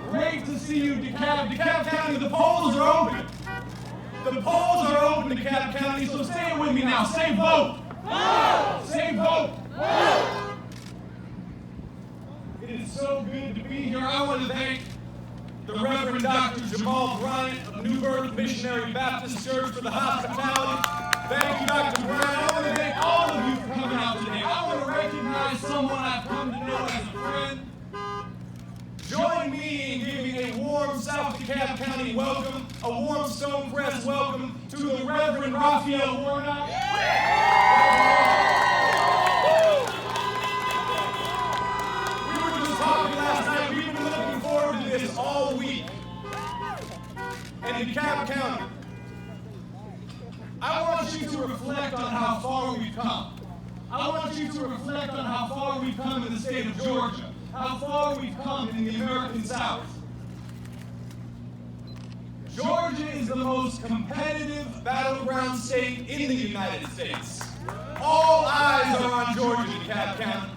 Great to see you, DeKalb. DeKalb County, the polls are open. The polls are open, DeKalb County, so say it with me now. Say vote. Vote. Say vote. Vote. It is so good to be here. I want to thank the Reverend Dr. Jamal Bryant of New Birth Missionary Baptist Church for the hospitality. Thank you, Dr. Bryant. I want to thank all of you for coming out today. I want to recognize someone I've come to know as a friend. Join me in giving a warm South DeKalb County welcome, a warm Stonecrest welcome to the Reverend Raphael Warnock. We were just talking last night. We've been looking forward to this all week. And in DeKalb County, I want you to reflect on how far we've come. I want you to reflect on how far we've come in the state of Georgia, how far we've come in the American South. Georgia is the most competitive battleground state in the United States. All eyes are on Georgia, DeKalb County.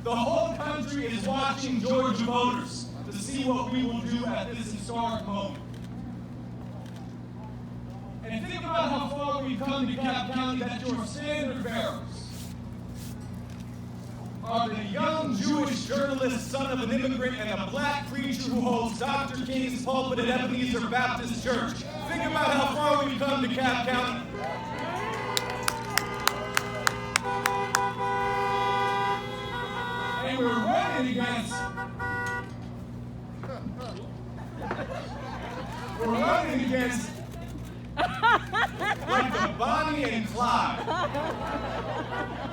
The whole country is watching Georgia voters to see what we will do at this historic moment. And think about how far we've come, DeKalb County, that your standard bearers are the young Jewish journalist, son of an immigrant, and a black preacher who holds Dr. King's pulpit at Ebenezer Baptist Church. Think about how far we've come, DeKalb County. And we're running against like the Bonnie and Clyde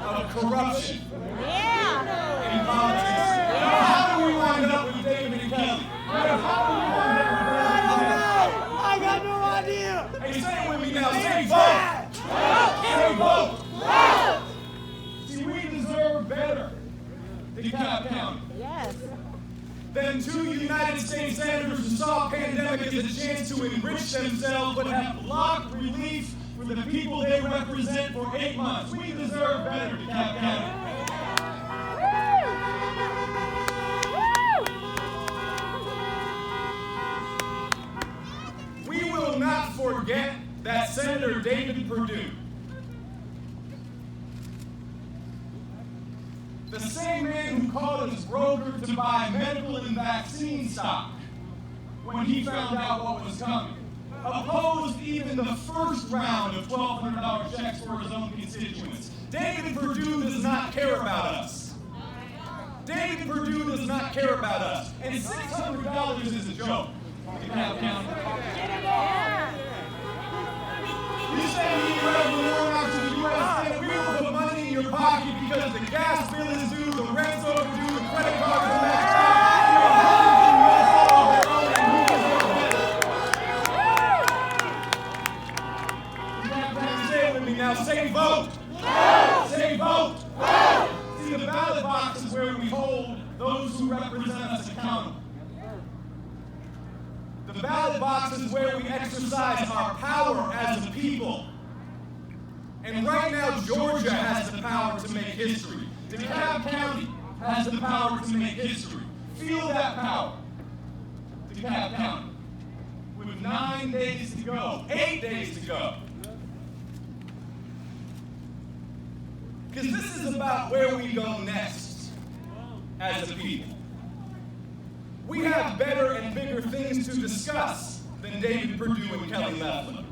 of corruption in politics. How do we wind up with David and Kelly? I got no idea. Hey, say it with me now. Say vote. Say vote. See, we deserve better, DeKalb County. Yes. Then two United States senators who saw a pandemic as a chance to enrich themselves but have blocked relief for the people they represent for 8 months. We deserve better, DeKalb County. We will not forget that Senator David Perdue, the same man who called his broker to buy medical and vaccine stock when he found out what was coming, opposed even the first round of $1,200 checks for his own constituents. David Perdue does not care about us. David Perdue does not care about us. And $600 is a joke. DeKalb County. You send me Reverend Warnock to the US Senate, we will put money in your pocket because the gas bill is due, the rent's overdue, the credit cards are maxed out. Say it with me now. Say vote. Vote. Say vote. Vote. See, the ballot box is where we hold those who represent us accountable. The ballot box is where we exercise our power as a people. And right now, Georgia has the power to make history. DeKalb County has the power to make history. Feel that power. DeKalb County. With 9 days to go, 8 days to go. Because this is about where we go next as a people. We have better and bigger things to discuss than David Perdue and Kelly Loeffler.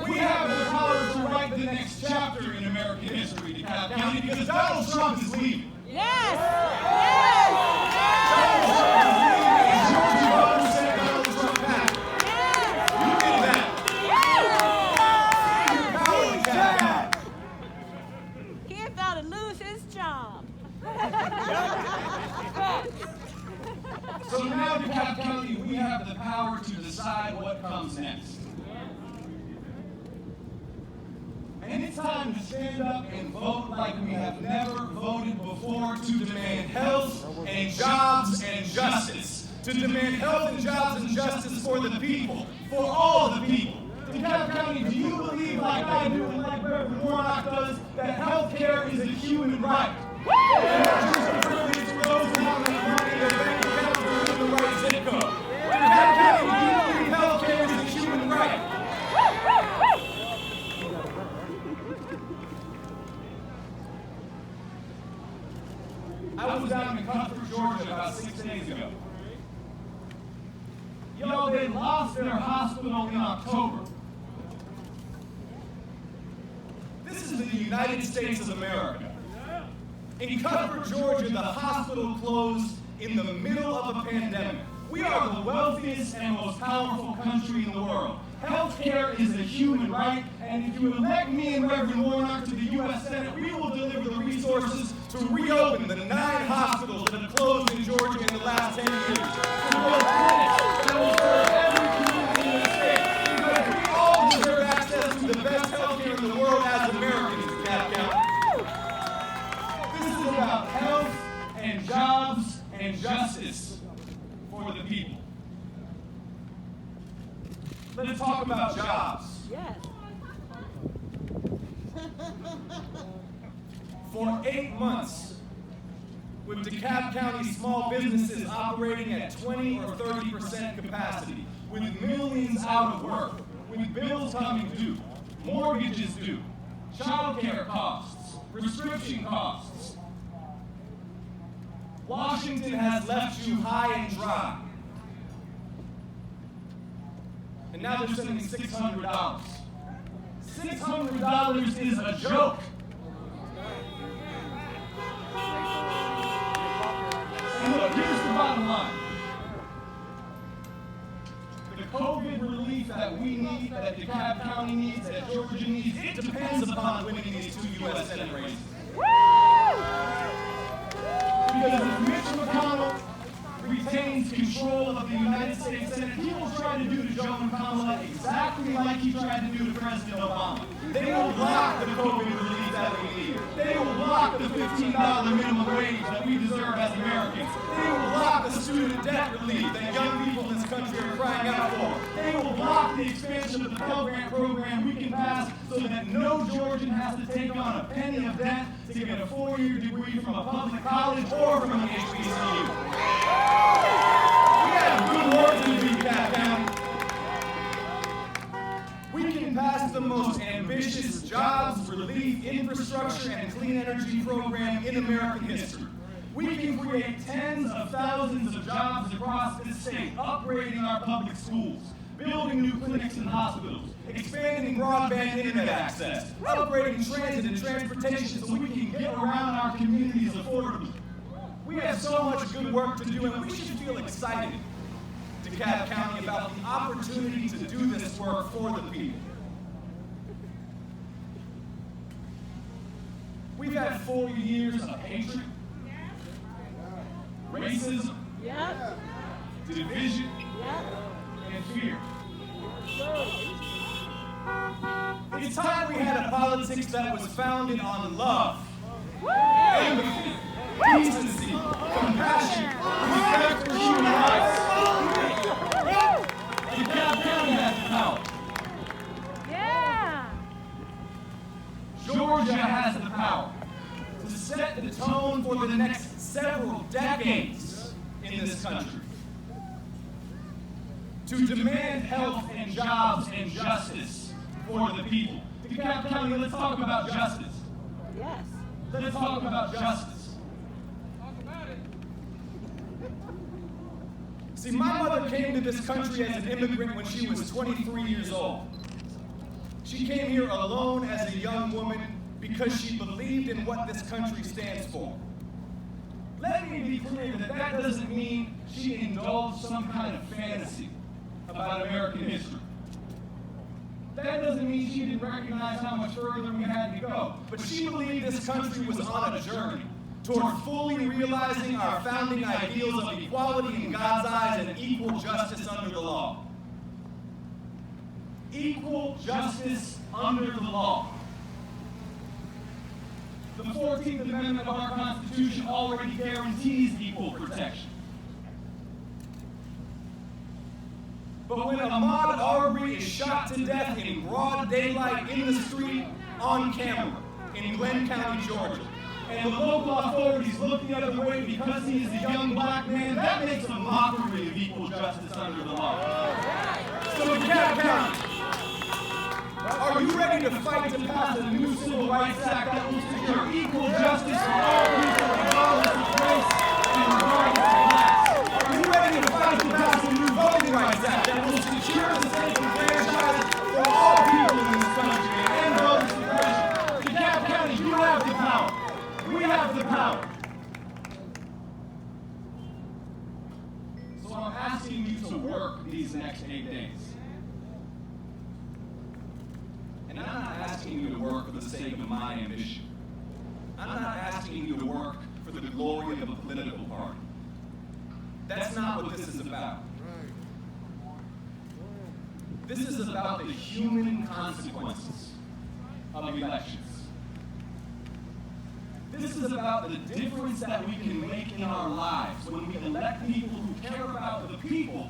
We have the power to write the next chapter in American history, DeKalb County, because Donald Trump is leaving. Yes! Donald Trump is leaving, and Georgia voters sent Donald Trump back. You did that. Your power, DeKalb County. He about to lose his job. So now, DeKalb County, we have the power to decide what comes next. And it's time to stand up and vote like we have never voted before to demand health and jobs and justice. To demand health and jobs and justice for the people, for all the people. DeKalb County, do you believe, like I do and like Reverend Warnock does, that health care is a human right? And not just a privilege for those who have enough money in their bank account down in Cuthbert, Georgia about 6 days ago. Yo, they lost their hospital in October. This is the United States of America. In Cuthbert, Georgia, the hospital closed in the middle of a pandemic. We are the wealthiest and most powerful country in the world. Healthcare is a human right, and if you elect me and Reverend Warnock to the US Senate, we will deliver the resources to reopen the 9 hospitals that have closed in Georgia in the last 10 years. To build clinics that will serve every community in the state. Because we all deserve access to the best healthcare in the world as Americans, DeKalb County. This is about health and jobs and justice for the people. Let's talk about jobs. Yes. For 8 months, with DeKalb County small businesses operating at 20 or 30% capacity, with millions out of work, with bills coming due, mortgages due, child care costs, prescription costs, Washington has left you high and dry. And now they're sending $600. $600 is a joke. And look, here's the bottom line. The COVID relief that we need, that DeKalb County needs, that Georgia needs, it depends upon winning these 2 U.S. Senate races. Because if Mitch McConnell retains control of the United States Senate, he will try to do to Joe and Kamala exactly like he tried to do to President Obama. They will block the COVID relief that we need. They will block the $15 minimum wage that we deserve as Americans. They will block the student debt relief that young people in this country are crying out for. They will block the expansion of the Pell Grant program we can pass so that no Georgian has to take on a penny of debt to get a 4-year degree from a public college or from an HBCU. We have good work to do, DeKalb County. We can pass the most ambitious jobs, relief, infrastructure, and clean energy program in American history. We can create tens of thousands of jobs across this state, upgrading our public schools, building new clinics and hospitals, expanding broadband internet access, upgrading transit and transportation so we can get around our communities affordably. We have so much good work to do, and we should feel excited, DeKalb County, about the opportunity to do this work for the people. We've had 4 years of hatred, racism, Yep. division, Yep. and fear. It's time we had a politics that was founded on love, empathy, decency, compassion, respect for human rights. DeKalb County has the power. Yeah. Georgia has the power to set the tone for the next several decades in this country. To demand health and jobs and justice for the people. DeKalb County, let's talk about justice. Yes. Let's talk about justice. See, my mother came to this country as an immigrant when she was 23 years old. She came here alone as a young woman because she believed in what this country stands for. Let me be clear that that doesn't mean she indulged some kind of fantasy about American history. That doesn't mean she didn't recognize how much further we had to go. But she believed this country was on a journey toward fully realizing our founding ideals of equality in God's eyes and equal justice under the law. Equal justice under the law. The 14th Amendment of our Constitution already guarantees equal protection. But when Ahmaud Arbery is shot to death in broad daylight in the street on camera in Glenn County, Georgia, and the local authorities look the other way because he is a young black man, that makes a mockery of equal justice under the law. So DeKalb County, are you ready to fight to pass a new Civil Rights Act that will secure equal justice for all people regardless of race, asking you to work these next 8 days. And I'm not asking you to work for the sake of my ambition. I'm not asking you to work for the glory of a political party. That's not what this is about. This is about the human consequences of elections. This is about the difference that we can make in our lives when we elect people who care about the people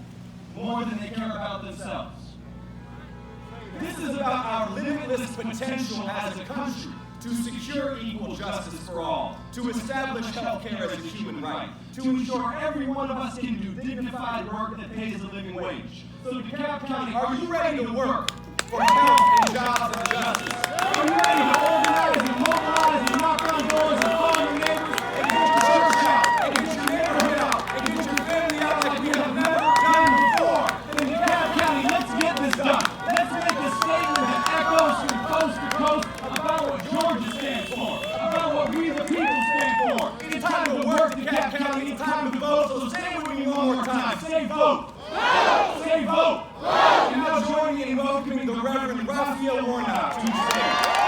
more than they care about themselves. This is about our limitless potential as a country to secure equal justice for all, to establish health care as a human right, to ensure every one of us can do dignified work that pays a living wage. So DeKalb County, are you ready to work for health and jobs and justice? Are you ready to organize and mobilize and knock on doors and call your neighbors and get your church out and get your neighborhood out and get your family out like we have never done before? In DeKalb County, let's get this done. Let's make a statement that echoes from coast to coast about what Georgia stands for, about what we the people stand for. It's time to work, DeKalb County. It's time to vote. So say it with me one more time. Say vote. Say vote. And now join me in welcoming the Reverend Raphael Warnock to the stage.